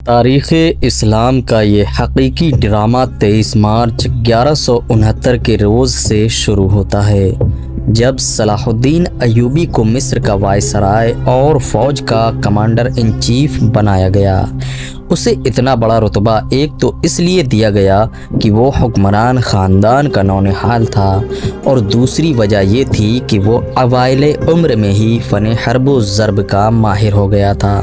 تاریخ اسلام کا یہ حقیقی ڈرامہ 23 مارچ 1169 کے روز سے شروع ہوتا ہے، جب صلاح الدین ایوبی کو مصر کا وائسرائے اور فوج کا کمانڈر ان چیف بنایا گیا۔ اسے اتنا بڑا رتبہ ایک تو اس لیے دیا گیا کہ وہ حکمران خاندان کا نونہال تھا، اور دوسری وجہ یہ تھی کہ وہ اوائل عمر میں ہی فن حرب و ضرب کا ماہر ہو گیا تھا۔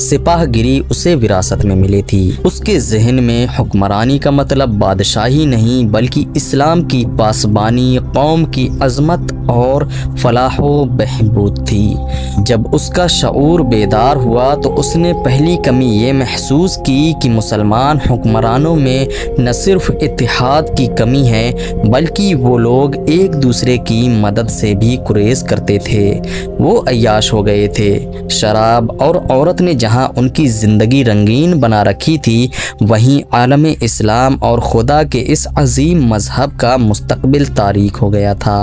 سپاہ گیری اسے وراثت میں ملی تھی۔ اس کے ذہن میں حکمرانی کا مطلب بادشاہی نہیں بلکہ اسلام کی پاسبانی، قوم کی عظمت اور فلاح و بہبود تھی۔ جب اس کا شعور بیدار ہوا تو اس نے پہلی کمی یہ محسوس کی کہ مسلمان حکمرانوں میں نہ صرف اتحاد کی کمی ہے بلکہ وہ لوگ ایک دوسرے کی مدد سے بھی گریز کرتے تھے۔ وہ عیاش ہو گئے تھے۔ شراب اور عورت نے جہاں ان کی زندگی رنگین بنا رکھی تھی، وہیں عالم اسلام اور خدا کے اس عظیم مذہب کا مستقبل تاریک ہو گیا تھا۔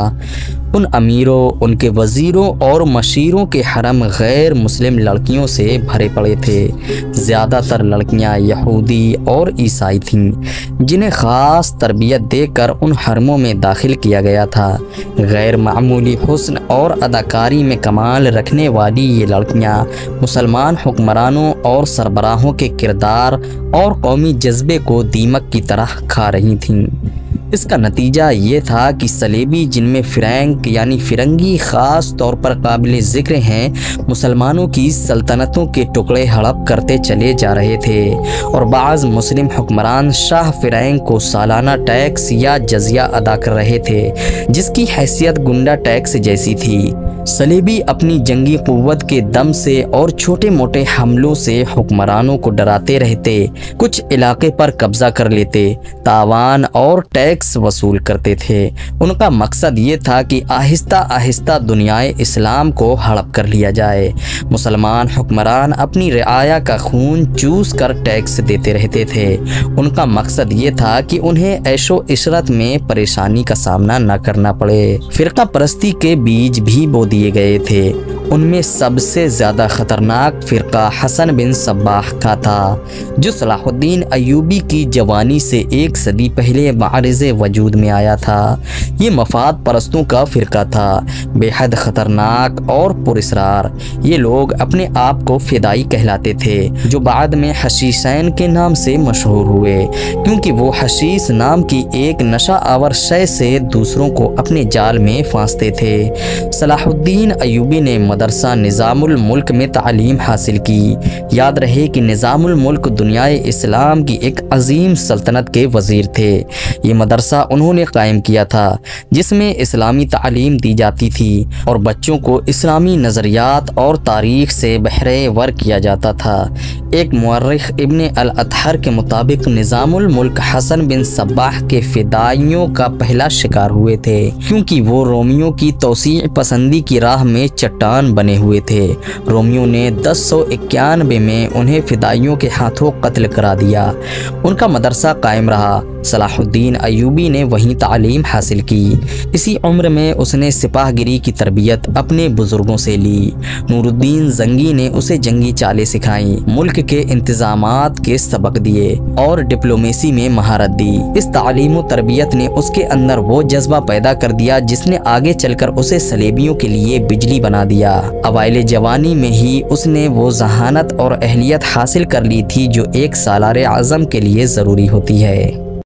ان امیروں، ان کے وزیروں اور مشیروں کے حرم غیر مسلم لڑکیوں سے بھرے پڑے تھے۔ زیادہ تر لڑکیاں یہودی اور عیسائی تھیں، جنہیں خاص تربیت دے کر ان حرموں میں داخل کیا گیا تھا۔ غیر معمولی حسن اور اداکاری میں کمال رکھنے والی یہ لڑکیاں مسلمان حکمرانوں اور سربراہوں کے کردار اور قومی جذبے کو دیمک کی طرح کھا رہی تھیں۔ اس کا نتیجہ یہ تھا کہ صلیبی، جن میں فرینک یعنی فرنگی خاص طور پر قابل ذکر ہیں، مسلمانوں کی سلطنتوں کے ٹکڑے ہڑپ کرتے چلے جا رہے تھے، اور بعض مسلم حکمران شاہ فرینک کو سالانہ ٹیکس یا جزیہ ادا کر رہے تھے، جس کی حیثیت گنڈا ٹیکس جیسی تھی۔ صلیبی اپنی جنگی قوت کے دم سے اور چھوٹے موٹے حملوں سے حکمرانوں کو ڈراتے رہتے، کچھ علاقے پر قبضہ کر لیتے، تاوان اور ٹیکس وصول کرتے تھے۔ ان کا مقصد یہ تھا کہ آہستہ آہستہ دنیائے اسلام کو ہڑپ کر لیا جائے۔ مسلمان حکمران اپنی رعایا کا خون چوس کر ٹیکس دیتے رہتے تھے۔ ان کا مقصد یہ تھا کہ انہیں عیش و عشرت میں پریشانی کا سامنا نہ کرنا پڑے۔ فرقہ پرستی کے بیج بھی بو دیے گئے تھے۔ ان میں سب سے زیادہ خطرناک فرقہ حسن بن صباح کا تھا، جو صلاح الدین ایوبی کی جوانی سے ایک صدی پہلے معرض وجود میں آیا تھا۔ یہ مفاد پرستوں کا فرقہ تھا، بے حد خطرناک اور پراسرار۔ یہ لوگ اپنے آپ کو فدائی کہلاتے تھے، جو بعد میں حشیشین کے نام سے مشہور ہوئے، کیونکہ وہ حشیش نام کی ایک نشہ آور شے سے دوسروں کو اپنے جال میں پھانستے تھے۔ صلاح الدین ایوبی نے مدرسہ نظام الملک میں تعلیم حاصل کی۔ یاد رہے کہ نظام الملک دنیائے اسلام کی ایک عظیم سلطنت کے وزیر تھے۔ یہ مدرسہ انہوں نے قائم کیا تھا، جس میں اسلامی تعلیم دی جاتی تھی اور بچوں کو اسلامی نظریات اور تاریخ سے بہرے ور کیا جاتا تھا۔ ایک مورخ ابن الاطہر کے مطابق نظام الملک حسن بن صباح کے فدائیوں کا پہلا شکار ہوئے تھے، کیونکہ وہ رومیوں کی توسیع پسندی کی راہ میں چٹان بنے ہوئے تھے۔ رومیوں نے 1091 میں انہیں فدائیوں کے ہاتھوں قتل کرا دیا۔ ان کا مدرسہ قائم رہا۔ صلاح الدین ایوبی نے وہیں تعلیم حاصل کی۔ اسی عمر میں اس نے سپاہ گیری کی تربیت اپنے بزرگوں سے لی۔ نور الدین زنگی نے اسے جنگی چالیں سکھائیں، ملک کے انتظامات کے سبق دیے اور ڈپلومیسی میں مہارت دی۔ اس تعلیم و تربیت نے اس کے اندر وہ جذبہ پیدا کر دیا جس نے آگے چل کر اسے صلیبیوں کے لیے بجلی بنا دیا۔ اوائل جوانی میں ہی اس نے وہ ذہانت اور اہلیت حاصل کر لی تھی جو ایک سالار اعظم کے لیے ضروری ہوتی ہے۔